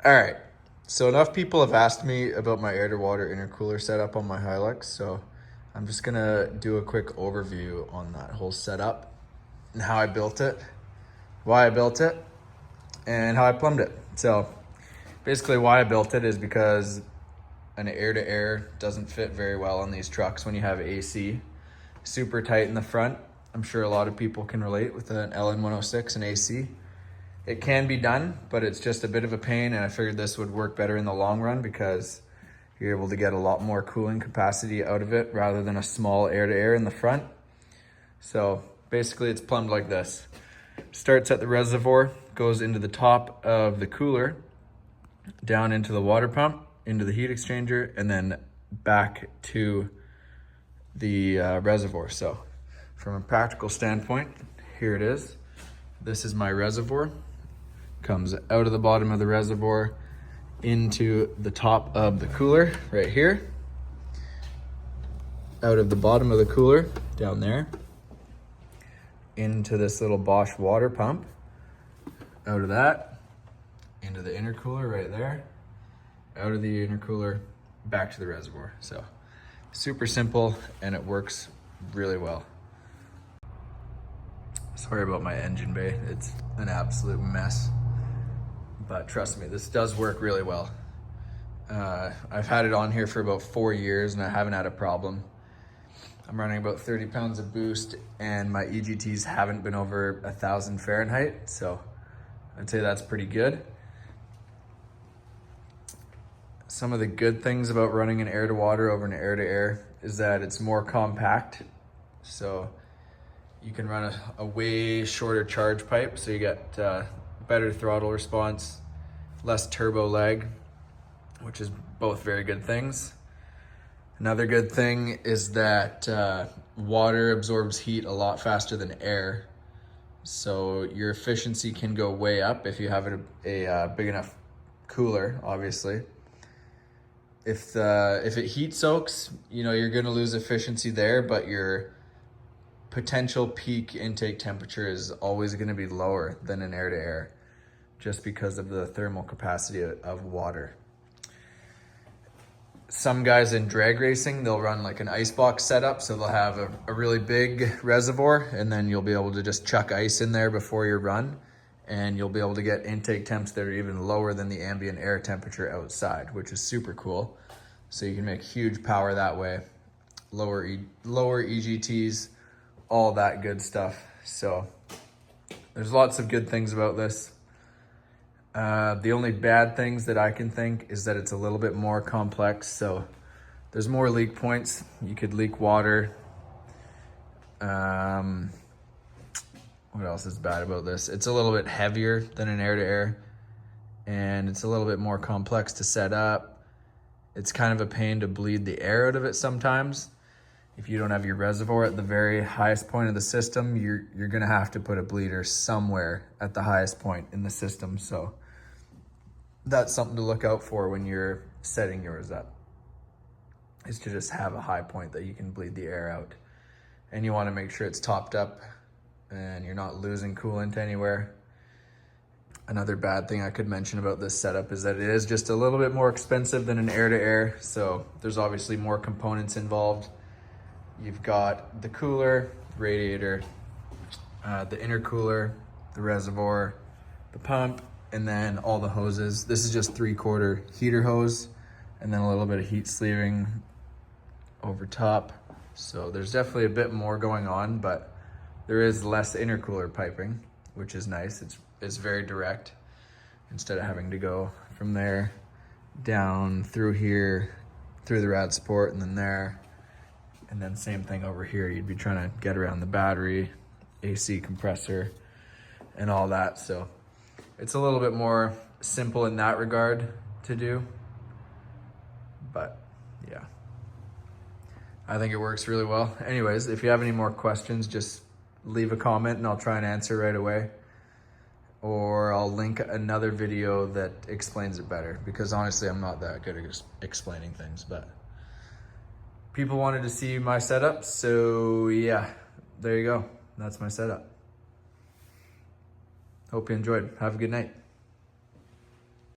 All right, so enough people have asked me about my air-to-water intercooler setup on my Hilux, so I'm just gonna do a quick overview on that whole setup and how I built it, why I built it, and how I plumbed it. So basically why I built it is because an air-to-air doesn't fit very well on these trucks when you have AC. Super tight in the front. I'm sure a lot of people can relate with an LN106 and AC. It can be done, but it's just a bit of a pain, and I figured this would work better in the long run because you're able to get a lot more cooling capacity out of it rather than a small air-to-air in the front. So basically it's plumbed like this. Starts at the reservoir, goes into the top of the cooler, down into the water pump, into the heat exchanger, and then back to the reservoir. So from a practical standpoint, here it is. This is my reservoir. Comes out of the bottom of the reservoir into the top of the cooler right here. Out of the bottom of the cooler down there into this little Bosch water pump. Out of that into the intercooler right there. Out of the intercooler back to the reservoir. So super simple, and it works really well. Sorry about my engine bay, it's an absolute mess. But trust me, this does work really well. I've had it on here for about 4 years and I haven't had a problem. I'm running about 30 pounds of boost and my EGTs haven't been over 1,000 Fahrenheit. So I'd say that's pretty good. Some of the good things about running an air-to-water over an air-to-air is that it's more compact. So you can run a way shorter charge pipe. So you get better throttle response, less turbo lag, which is both very good things. Another good thing is that water absorbs heat a lot faster than air. So your efficiency can go way up if you have a big enough cooler, obviously. If it heat soaks, you're gonna lose efficiency there, but your potential peak intake temperature is always gonna be lower than an air-to-air, just because of the thermal capacity of water. Some guys in drag racing, they'll run like an icebox setup. So they'll have a really big reservoir, and then you'll be able to just chuck ice in there before your run. And you'll be able to get intake temps that are even lower than the ambient air temperature outside, which is super cool. So you can make huge power that way. Lower EGTs, all that good stuff. So there's lots of good things about this. The only bad things that I can think is that it's a little bit more complex. So there's more leak points. You could leak water. What else is bad about this? It's a little bit heavier than an air-to-air, and it's a little bit more complex to set up. It's kind of a pain to bleed the air out of it sometimes. If you don't have your reservoir at the very highest point of the system, you're gonna have to put a bleeder somewhere at the highest point in the system. So that's something to look out for when you're setting yours up, is to just have a high point that you can bleed the air out. And you wanna make sure it's topped up and you're not losing coolant anywhere. Another bad thing I could mention about this setup is that it is just a little bit more expensive than an air-to-air. So there's obviously more components involved. You've got the cooler, radiator, the intercooler, the reservoir, the pump, and then all the hoses. This is just 3/4 heater hose, and then a little bit of heat sleeving over top. So there's definitely a bit more going on, but there is less intercooler piping, which is nice. It's very direct, instead of having to go from there down through here, through the rad support, and then there. And then same thing over here. You'd be trying to get around the battery, AC compressor, and all that. So it's a little bit more simple in that regard to do. But yeah, I think it works really well. Anyways, if you have any more questions, just leave a comment and I'll try and answer right away. Or I'll link another video that explains it better, because honestly, I'm not that good at explaining things, but people wanted to see my setup, so yeah, there you go. That's my setup. Hope you enjoyed. Have a good night.